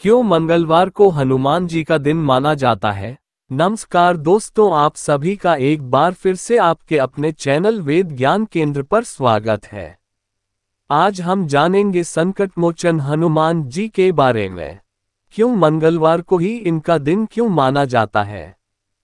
क्यों मंगलवार को हनुमान जी का दिन माना जाता है? नमस्कार दोस्तों, आप सभी का एक बार फिर से आपके अपने चैनल वेद ज्ञान केंद्र पर स्वागत है। आज हम जानेंगे संकट मोचन हनुमान जी के बारे में। क्यों मंगलवार को ही इनका दिन क्यों माना जाता है?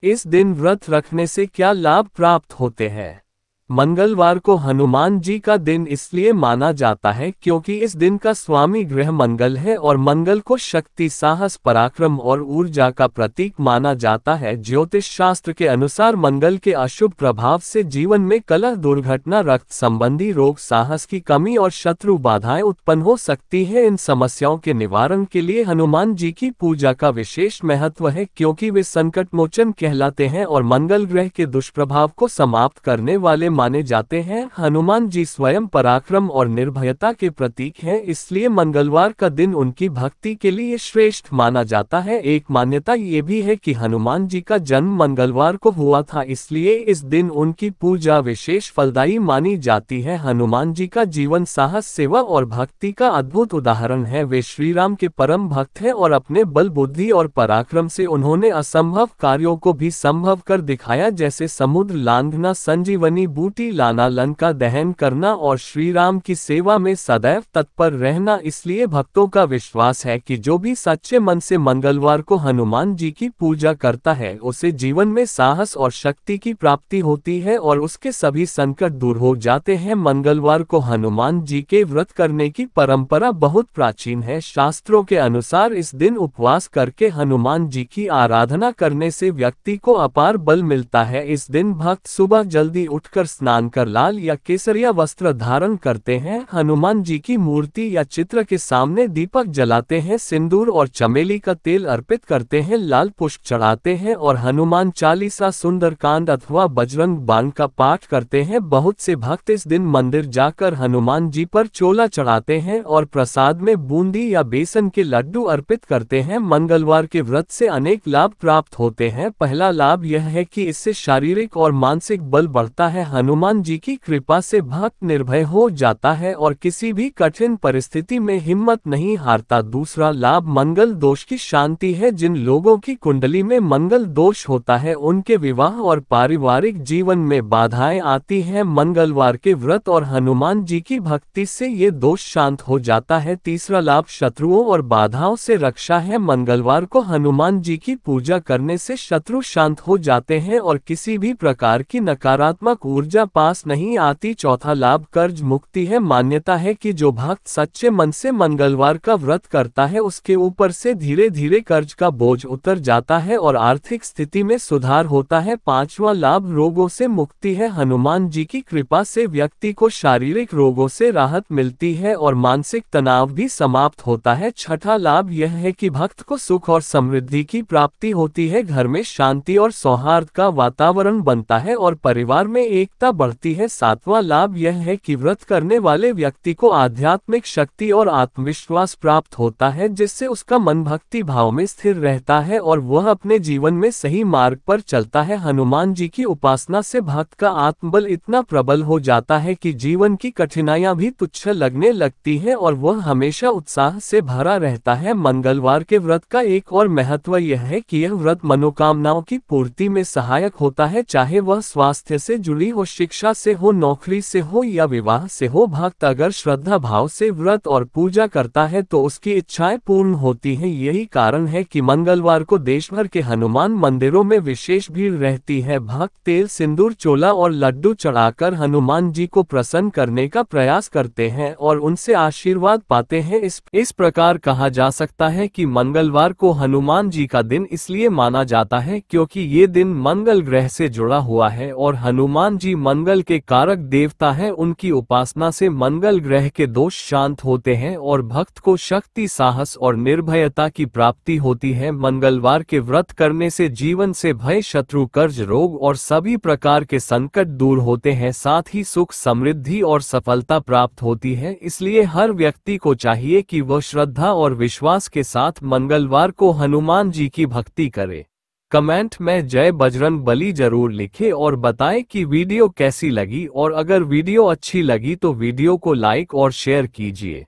इस दिन व्रत रखने से क्या लाभ प्राप्त होते हैं? मंगलवार को हनुमान जी का दिन इसलिए माना जाता है क्योंकि इस दिन का स्वामी ग्रह मंगल है और मंगल को शक्ति, साहस, पराक्रम और ऊर्जा का प्रतीक माना जाता है। ज्योतिष शास्त्र के अनुसार मंगल के अशुभ प्रभाव से जीवन में कलह, दुर्घटना, रक्त संबंधी रोग, साहस की कमी और शत्रु बाधाएं उत्पन्न हो सकती है। इन समस्याओं के निवारण के लिए हनुमान जी की पूजा का विशेष महत्व है क्योंकि वे संकट मोचन कहलाते हैं और मंगल ग्रह के दुष्प्रभाव को समाप्त करने वाले माने जाते हैं। हनुमान जी स्वयं पराक्रम और निर्भयता के प्रतीक हैं, इसलिए मंगलवार का दिन उनकी भक्ति के लिए श्रेष्ठ माना जाता है। एक मान्यता ये भी है कि हनुमान जी का जन्म मंगलवार को हुआ था, इसलिए इस दिन उनकी पूजा विशेष फलदायी मानी जाती है। हनुमान जी का जीवन साहस, सेवा और भक्ति का अद्भुत उदाहरण है। वे श्री राम के परम भक्त हैं और अपने बल, बुद्धि और पराक्रम से उन्होंने असंभव कार्यों को भी संभव कर दिखाया, जैसे समुद्र लांघना, संजीवनी बूटी लाना, लंका दहन करना और श्री राम की सेवा में सदैव तत्पर रहना। इसलिए भक्तों का विश्वास है कि जो भी सच्चे मन से मंगलवार को हनुमान जी की पूजा करता है उसे जीवन में साहस और शक्ति की प्राप्ति होती है और उसके सभी संकट दूर हो जाते हैं। मंगलवार को हनुमान जी के व्रत करने की परंपरा बहुत प्राचीन है। शास्त्रों के अनुसार इस दिन उपवास करके हनुमान जी की आराधना करने से व्यक्ति को अपार बल मिलता है। इस दिन भक्त सुबह जल्दी उठकर स्नान कर लाल या केसरिया वस्त्र धारण करते हैं, हनुमान जी की मूर्ति या चित्र के सामने दीपक जलाते हैं, सिंदूर और चमेली का तेल अर्पित करते हैं, लाल पुष्प चढ़ाते हैं और हनुमान चालीसा, सुंदरकांड अथवा बजरंग बाण का पाठ करते हैं। बहुत से भक्त इस दिन मंदिर जाकर हनुमान जी पर चोला चढ़ाते हैं और प्रसाद में बूंदी या बेसन के लड्डू अर्पित करते हैं। मंगलवार के व्रत से अनेक लाभ प्राप्त होते हैं। पहला लाभ यह है कि इससे शारीरिक और मानसिक बल बढ़ता है। हनुमान जी की कृपा से भक्त निर्भय हो जाता है और किसी भी कठिन परिस्थिति में हिम्मत नहीं हारता। दूसरा लाभ मंगल दोष की शांति है। जिन लोगों की कुंडली में मंगल दोष होता है उनके विवाह और पारिवारिक जीवन में बाधाएं आती हैं। मंगलवार के व्रत और हनुमान जी की भक्ति से ये दोष शांत हो जाता है। तीसरा लाभ शत्रुओं और बाधाओं से रक्षा है। मंगलवार को हनुमान जी की पूजा करने से शत्रु शांत हो जाते हैं और किसी भी प्रकार की नकारात्मक ऊर्जा पास नहीं आती। चौथा लाभ कर्ज मुक्ति है। मान्यता है कि जो भक्त सच्चे मन से मंगलवार का व्रत करता है उसके ऊपर से धीरे धीरे कर्ज का बोझ उतर जाता है और आर्थिक स्थिति में सुधार होता है। पांचवा लाभ रोगों से मुक्ति है। हनुमान जी की कृपा से व्यक्ति को शारीरिक रोगों से राहत मिलती है और मानसिक तनाव भी समाप्त होता है। छठा लाभ यह है कि भक्त को सुख और समृद्धि की प्राप्ति होती है। घर में शांति और सौहार्द का वातावरण बनता है और परिवार में एकता बढ़ती है। सातवां लाभ यह है कि व्रत करने वाले व्यक्ति को आध्यात्मिक शक्ति और आत्मविश्वास प्राप्त होता है, जिससे उसका मन भक्ति भाव में स्थिर रहता है और वह अपने जीवन में सही मार्ग पर चलता है। हनुमान जी की उपासना से भक्त का आत्मबल इतना प्रबल हो जाता है कि जीवन की कठिनाइयां भी तुच्छ लगने लगती हैं और वह हमेशा उत्साह से भरा रहता है। मंगलवार के व्रत का एक और महत्व यह है कि यह व्रत मनोकामनाओं की पूर्ति में सहायक होता है, चाहे वह स्वास्थ्य से जुड़ी हो, शिक्षा से हो, नौकरी से हो या विवाह से हो। भक्त अगर श्रद्धा भाव से व्रत और पूजा करता है तो उसकी इच्छाएं पूर्ण होती हैं। यही कारण है कि मंगलवार को देश भर के हनुमान मंदिरों में विशेष भीड़ रहती है। भक्त तेल, सिंदूर, चोला और लड्डू चढ़ाकर हनुमान जी को प्रसन्न करने का प्रयास करते हैं और उनसे आशीर्वाद पाते हैं। इस प्रकार कहा जा सकता है कि मंगलवार को हनुमान जी का दिन इसलिए माना जाता है क्योंकि ये दिन मंगल ग्रह से जुड़ा हुआ है और हनुमान जी मंगल के कारक देवता हैं। उनकी उपासना से मंगल ग्रह के दोष शांत होते हैं और भक्त को शक्ति, साहस और निर्भयता की प्राप्ति होती है। मंगलवार के व्रत करने से जीवन से भय, शत्रु, कर्ज, रोग और सभी प्रकार के संकट दूर होते हैं। साथ ही सुख, समृद्धि और सफलता प्राप्त होती है। इसलिए हर व्यक्ति को चाहिए कि वह श्रद्धा और विश्वास के साथ मंगलवार को हनुमान जी की भक्ति करे। कमेंट में जय बजरंग बली जरूर लिखें और बताएं कि वीडियो कैसी लगी और अगर वीडियो अच्छी लगी तो वीडियो को लाइक और शेयर कीजिए।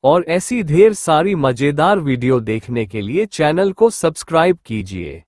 और ऐसी ढेर सारी मजेदार वीडियो देखने के लिए चैनल को सब्सक्राइब कीजिए।